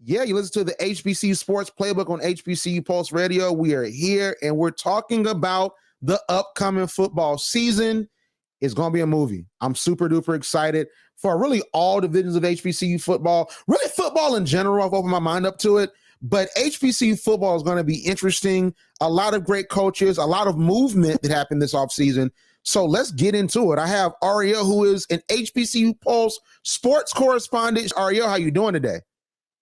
Yeah, you listen to the HBCU Sports Playbook on HBCU Pulse Radio. We are here and we're talking about the upcoming football season. It's going to be a movie. I'm super duper excited for really all divisions of HBCU football, really football in general. I've opened my mind up to it, but HBCU football is going to be interesting. A lot of great coaches, a lot of movement that happened this offseason. So let's get into it. I have Arielle, who is an HBCU Pulse sports correspondent. Arielle, how you doing today?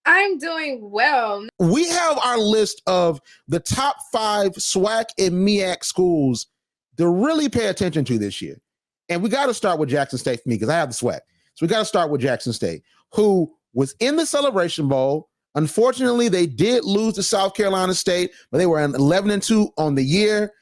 I'm doing well. We have our list of the top 5 SWAC and MEAC schools to really pay attention to this year. And we got to start with Jackson State for me because I have the SWAC. So we got to start with Jackson State, who was in the Celebration Bowl. Unfortunately, they did lose to South Carolina State, but they were 11-2 on the year.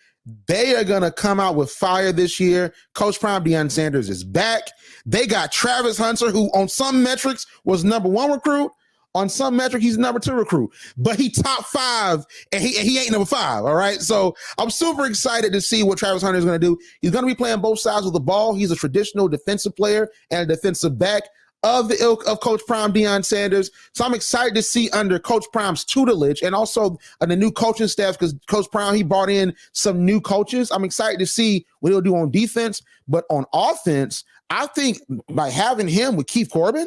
They are going to come out with fire this year. Coach Prime Deion Sanders is back. They got Travis Hunter, who on some metrics was number 1 recruit. On some metric, he's number 2 recruit, but he top 5 and he ain't number 5. All right. So I'm super excited to see what Travis Hunter is going to do. He's going to be playing both sides of the ball. He's a traditional defensive player and a defensive back of the ilk of Coach Prime Deion Sanders. So I'm excited to see under Coach Prime's tutelage and also the new coaching staff, because Coach Prime, he brought in some new coaches. I'm excited to see what he'll do on defense, but on offense, I think by having him with Keith Corbin,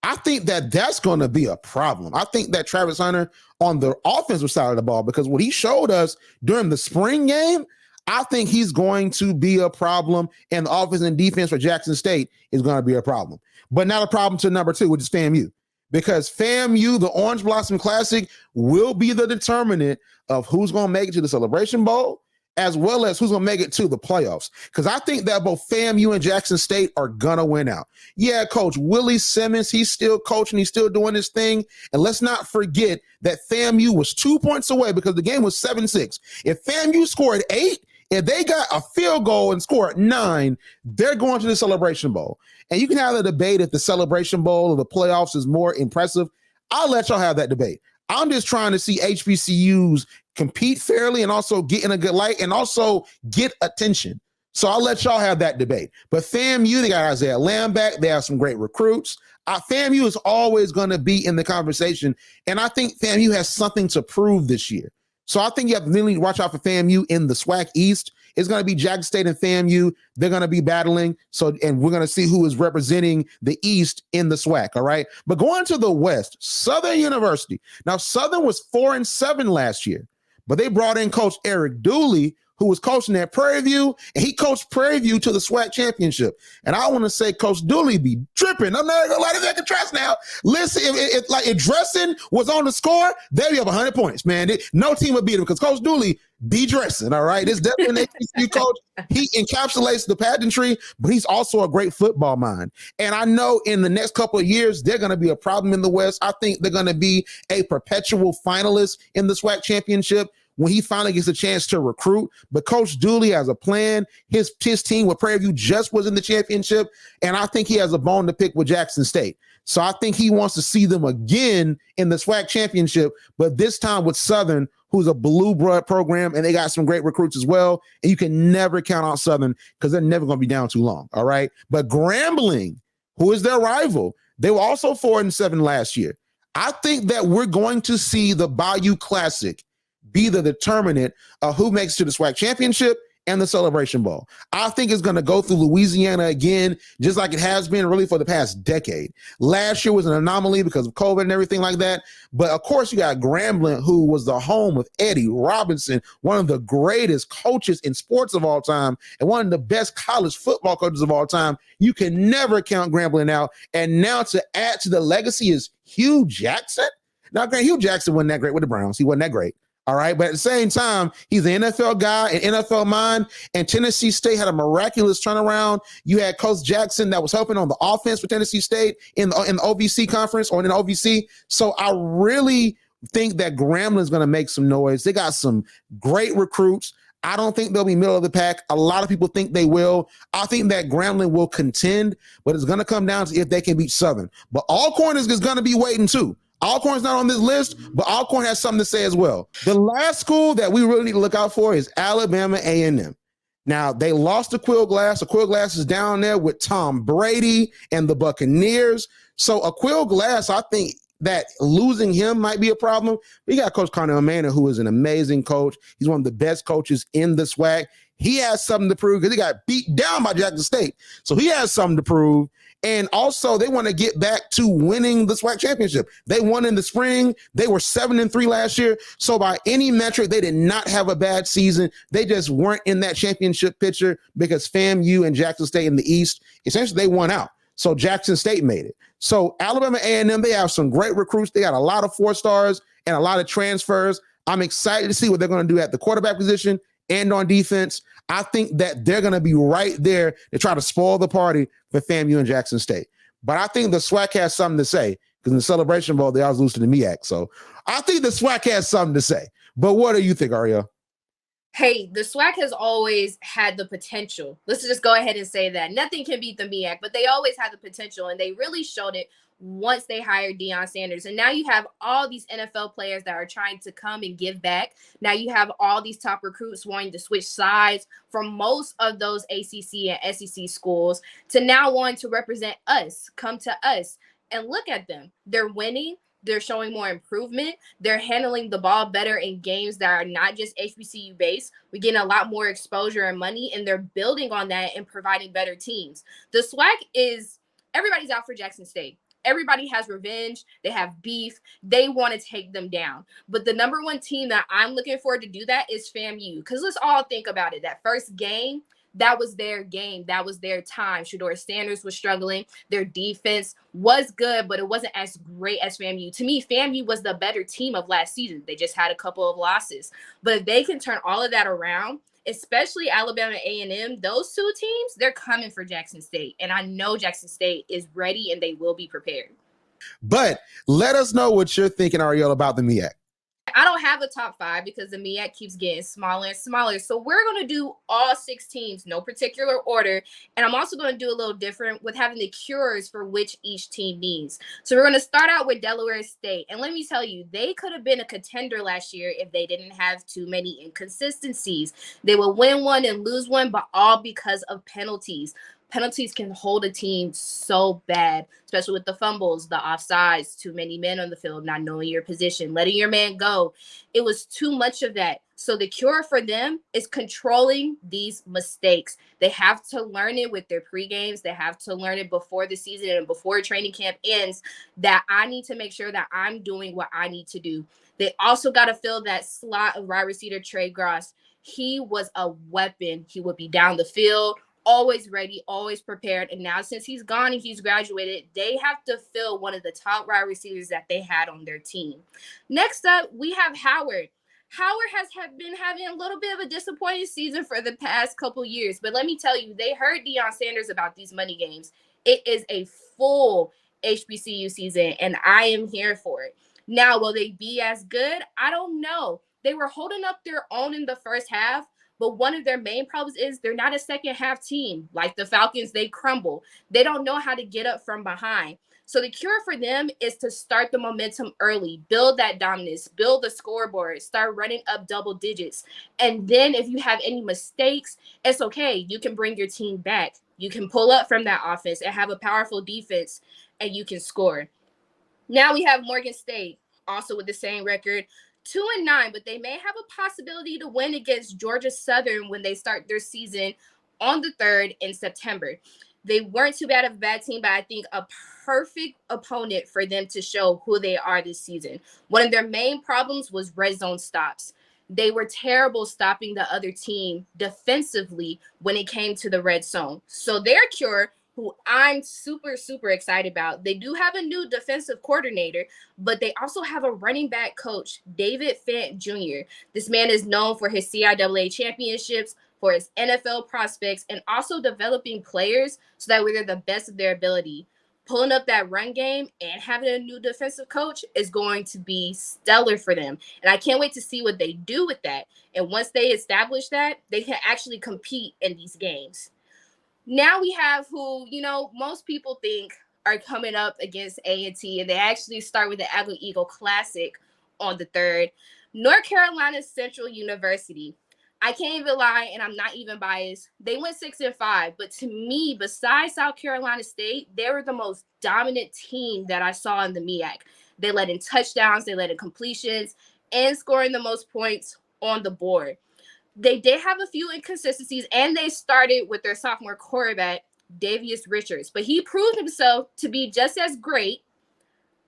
I think that that's going to be a problem. I think that Travis Hunter on the offensive side of the ball, because what he showed us during the spring game, I think he's going to be a problem, and the offense and defense for Jackson State is going to be a problem. But not a problem to number 2, which is FAMU, because FAMU, the Orange Blossom Classic, will be the determinant of who's going to make it to the Celebration Bowl, as well as who's going to make it to the playoffs. Because I think that both FAMU and Jackson State are going to win out. Yeah, Coach Willie Simmons, he's still coaching. He's still doing his thing. And let's not forget that FAMU was 2 points away because the game was 7-6. If FAMU scored 8, if they got a field goal and scored 9, they're going to the Celebration Bowl. And you can have a debate if the Celebration Bowl or the playoffs is more impressive. I'll let y'all have that debate. I'm just trying to see HBCUs compete fairly and also get in a good light and also get attention. So I'll let y'all have that debate. But FAMU, they got Isaiah Lamb back. They have some great recruits. FAMU is always going to be in the conversation. And I think FAMU has something to prove this year. So I think you have to really watch out for FAMU in the SWAC East. It's going to be Jackson State and FAMU. They're going to be battling. So, and we're going to see who is representing the East in the SWAC. All right. But going to the West, Southern University. Now, Southern was 4-7 last year, but they brought in Coach Eric Dooley, who was coaching at Prairie View, and he coached Prairie View to the SWAC championship. And I want to say Coach Dooley be dripping. I'm not going to lie to that trust now. Listen, if dressing was on the score, they'd be up 100 points, man. No team would beat him because Coach Dooley be dressing, all right? This definitely an HBCU coach. He encapsulates the pageantry, but he's also a great football mind. And I know in the next couple of years, they're going to be a problem in the West. I think they're going to be a perpetual finalist in the SWAC championship when he finally gets a chance to recruit. But Coach Dooley has a plan. His team with Prairie View just was in the championship, and I think he has a bone to pick with Jackson State. So I think he wants to see them again in the SWAC championship, but this time with Southern, who's a blue blood program, and they got some great recruits as well. And you can never count out Southern because they're never going to be down too long, all right? But Grambling, who is their rival, they were also 4-7 last year. I think that we're going to see the Bayou Classic be the determinant of who makes it to the SWAC championship and the Celebration Bowl. I think it's going to go through Louisiana again, just like it has been really for the past decade. Last year was an anomaly because of COVID and everything like that. But of course, you got Grambling, who was the home of Eddie Robinson, one of the greatest coaches in sports of all time, and one of the best college football coaches of all time. You can never count Grambling out. And now to add to the legacy is Hue Jackson. Now, Hue Jackson wasn't that great with the Browns. He wasn't that great. All right. But at the same time, he's an NFL guy, an NFL mind, and Tennessee State had a miraculous turnaround. You had Coach Jackson that was helping on the offense for Tennessee State in the OVC conference or in the OVC. So I really think that Grambling is going to make some noise. They got some great recruits. I don't think they'll be middle of the pack. A lot of people think they will. I think that Grambling will contend, but it's going to come down to if they can beat Southern. But Alcorn is going to be waiting too. Alcorn's not on this list, but Alcorn has something to say as well. The last school that we really need to look out for is Alabama A&M. Now, they lost to Quill Glass. So Quill Glass is down there with Tom Brady and the Buccaneers. So a Quill Glass, I think that losing him might be a problem. We got Coach Connell Manor, who is an amazing coach. He's one of the best coaches in the SWAC. He has something to prove because he got beat down by Jackson State. So he has something to prove. And also, they want to get back to winning the SWAC championship. They won in the spring. They were 7-3 last year. So by any metric, they did not have a bad season. They just weren't in that championship picture because FAMU and Jackson State in the East, essentially, they won out. So Jackson State made it. So Alabama A&M, they have some great recruits. They got a lot of 4-stars and a lot of transfers. I'm excited to see what they're going to do at the quarterback position and on defense. I think that they're going to be right there to try to spoil the party for FAMU and Jackson State. But I think the SWAC has something to say because in the Celebration Bowl, they always lose to the MEAC. So I think the SWAC has something to say. But what do you think, Arielle? Hey, the SWAC has always had the potential. Let's just go ahead and say that. Nothing can beat the MEAC, but they always had the potential, and they really showed it once they hired Deion Sanders. And now you have all these NFL players that are trying to come and give back. Now you have all these top recruits wanting to switch sides from most of those ACC and SEC schools to now wanting to represent us, come to us. And look at them. They're winning. They're showing more improvement. They're handling the ball better in games that are not just HBCU based. We're getting a lot more exposure and money, and they're building on that and providing better teams. The SWAC is, everybody's out for Jackson State. Everybody has revenge. They have beef. They want to take them down. But the number one team that I'm looking forward to do that is FAMU. Because let's all think about it. That first game, that was their game. That was their time. Shedeur Sanders was struggling. Their defense was good, but it wasn't as great as FAMU. To me, FAMU was the better team of last season. They just had a couple of losses. But if they can turn all of that around, especially Alabama A&M, those two teams, they're coming for Jackson State. And I know Jackson State is ready and they will be prepared. But let us know what you're thinking, Arielle, about the MEAC. I don't have a top 5 because the MEAC keeps getting smaller and smaller. So we're going to do all 6 teams, no particular order. And I'm also going to do a little different with having the cures for which each team needs. So we're going to start out with Delaware State. And let me tell you, they could have been a contender last year if they didn't have too many inconsistencies. They would win one and lose one, but all because of penalties. Penalties can hold a team so bad, especially with the fumbles, the offsides, too many men on the field, not knowing your position, letting your man go. It was too much of that. So the cure for them is controlling these mistakes. They have to learn it with their pre-games. They have to learn it before the season and before training camp ends, that I need to make sure that I'm doing what I need to do. They also got to fill that slot of wide receiver Trey Gross. He was a weapon. He would be down the field, always ready, always prepared. And now since he's gone and he's graduated, they have to fill one of the top wide receivers that they had on their team. Next up, we have Howard. Howard has been having a little bit of a disappointing season for the past couple years. But let me tell you, they heard Deion Sanders about these money games. It is a full HBCU season, and I am here for it. Now, will they be as good? I don't know. They were holding up their own in the first half. But one of their main problems is they're not a second half team. Like the Falcons, they crumble. They don't know how to get up from behind. So the cure for them is to start the momentum early, build that dominance, build the scoreboard, start running up double digits. And then if you have any mistakes, it's okay. You can bring your team back. You can pull up from that offense and have a powerful defense, and you can score. Now we have Morgan State, also with the same record. 2-9, but they may have a possibility to win against Georgia Southern when they start their season on the 3rd in September. They weren't too bad of a bad team, but I think a perfect opponent for them to show who they are this season. One of their main problems was red zone stops. They were terrible stopping the other team defensively when it came to the red zone. So their cure, who I'm super, super excited about. They do have a new defensive coordinator, but they also have a running back coach, David Fant Jr. This man is known for his CIAA championships, for his NFL prospects, and also developing players so that they're the best of their ability. Pulling up that run game and having a new defensive coach is going to be stellar for them. And I can't wait to see what they do with that. And once they establish that, they can actually compete in these games. Now we have who, most people think are coming up against A&T, and they actually start with the Agile Eagle Classic on the 3rd. North Carolina Central University. I can't even lie, and I'm not even biased. They went 6-5, but to me, besides South Carolina State, they were the most dominant team that I saw in the MEAC. They let in touchdowns, they let in completions, and scoring the most points on the board. They did have a few inconsistencies, and they started with their sophomore quarterback, Davius Richards. But he proved himself to be just as great,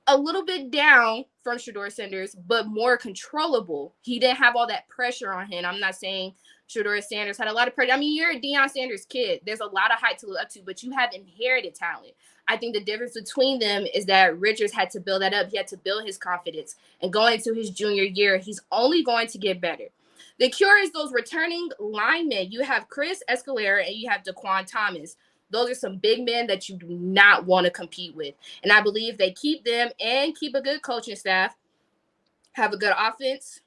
a little bit down from Shedeur Sanders, but more controllable. He didn't have all that pressure on him. I'm not saying Shedeur Sanders had a lot of pressure. I mean, you're a Deion Sanders kid. There's a lot of height to look up to, but you have inherited talent. I think the difference between them is that Richards had to build that up. He had to build his confidence. And going into his junior year, he's only going to get better. The cure is those returning linemen. You have Chris Escalera and you have Daquan Thomas. Those are some big men that you do not want to compete with. And I believe they keep them and keep a good coaching staff, have a good offense,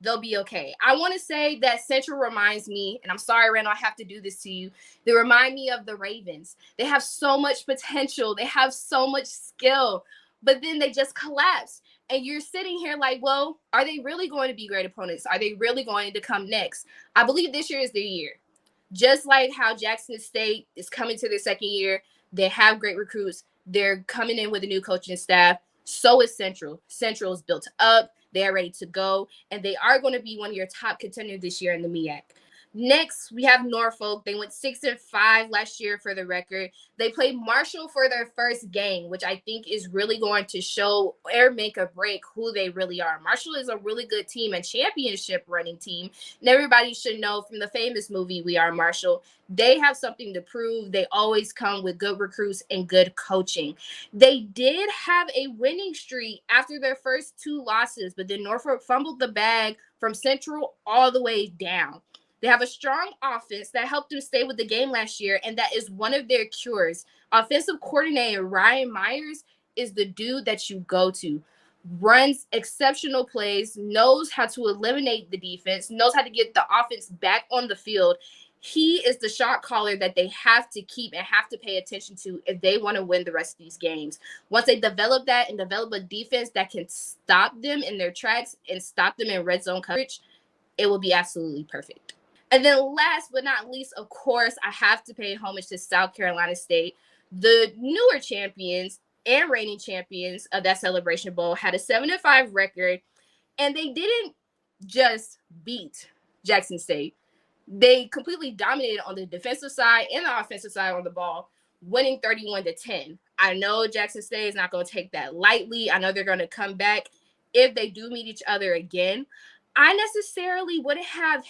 they'll be okay. I want to say that Central reminds me, and I'm sorry, Randall, I have to do this to you. They remind me of the Ravens. They have so much potential. They have so much skill, but then they just collapse. And you're sitting here like, well, are they really going to be great opponents? Are they really going to come next? I believe this year is their year. Just like how Jackson State is coming to their second year, they have great recruits. They're coming in with a new coaching staff. So is Central. Central is built up. They are ready to go. And they are going to be one of your top contenders this year in the MEAC. Next, we have Norfolk. They went 6-5 last year for the record. They played Marshall for their first game, which I think is really going to show or make or break who they really are. Marshall is a really good team, a championship running team. And everybody should know from the famous movie, We Are Marshall, they have something to prove. They always come with good recruits and good coaching. They did have a winning streak after their first 2 losses, but then Norfolk fumbled the bag from Central all the way down. They have a strong offense that helped them stay with the game last year, and that is one of their cures. Offensive coordinator Ryan Myers is the dude that you go to. Runs exceptional plays, knows how to eliminate the defense, knows how to get the offense back on the field. He is the shot caller that they have to keep and have to pay attention to if they want to win the rest of these games. Once they develop that and develop a defense that can stop them in their tracks and stop them in red zone coverage, it will be absolutely perfect. And then last but not least, of course, I have to pay homage to South Carolina State. The newer champions and reigning champions of that Celebration Bowl had a 7-5 record, and they didn't just beat Jackson State. They completely dominated on the defensive side and the offensive side on the ball, winning 31-10. I know Jackson State is not going to take that lightly. I know they're going to come back if they do meet each other again. I necessarily wouldn't have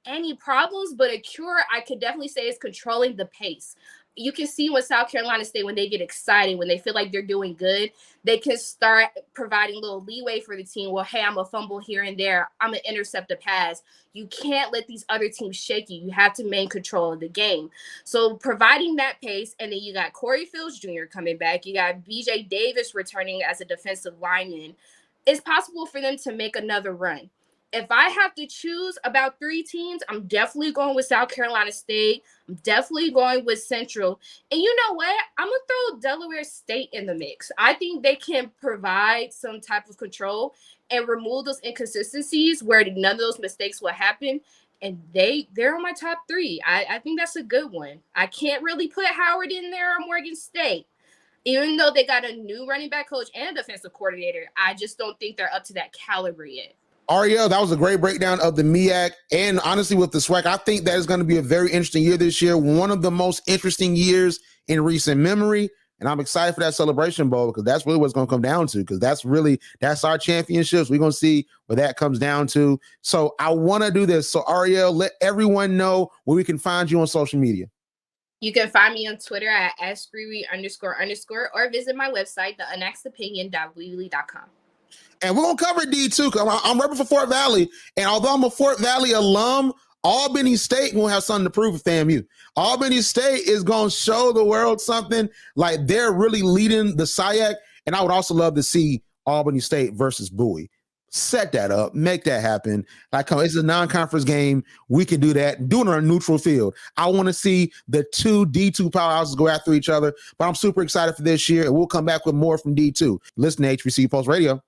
any problems, but a cure I could definitely say is controlling the pace. You can see with South Carolina State, when they get excited, when they feel like they're doing good, they can start providing a little leeway for the team. Well, hey, I'm a fumble here and there. I'm an intercept a pass. You can't let these other teams shake you. You have to maintain control of the game. So providing that pace, and then you got Corey Fields Jr. coming back. You got BJ Davis returning as a defensive lineman. It's possible for them to make another run. If I have to choose about 3 teams, I'm definitely going with South Carolina State. I'm definitely going with Central. And you know what? I'm going to throw Delaware State in the mix. I think they can provide some type of control and remove those inconsistencies where none of those mistakes will happen. And they're on my top 3. I think that's a good one. I can't really put Howard in there or Morgan State. Even though they got a new running back coach and a defensive coordinator, I just don't think they're up to that caliber yet. Arielle, that was a great breakdown of the MEAC, and honestly with the SWAC, I think that is going to be a very interesting year this year, one of the most interesting years in recent memory, and I'm excited for that Celebration Bowl because that's really what's going to come down to, because that's our championships. We're going to see what that comes down to. So I want to do this. So Arielle, let everyone know where we can find you on social media. You can find me on Twitter at @screwy__ or visit my website, theunaxedopinion.weebly.com. And we're going to cover D2 because I'm repping for Fort Valley. And although I'm a Fort Valley alum, Albany State will have something to prove with FAMU. Albany State is going to show the world something, like they're really leading the SWAC. And I would also love to see Albany State versus Bowie. Set that up, make that happen. It's a non-conference game. We can do that. Do it on a neutral field. I want to see the 2 D2 powerhouses go after each other. But I'm super excited for this year, and we'll come back with more from D2. Listen to HBCU Pulse Radio.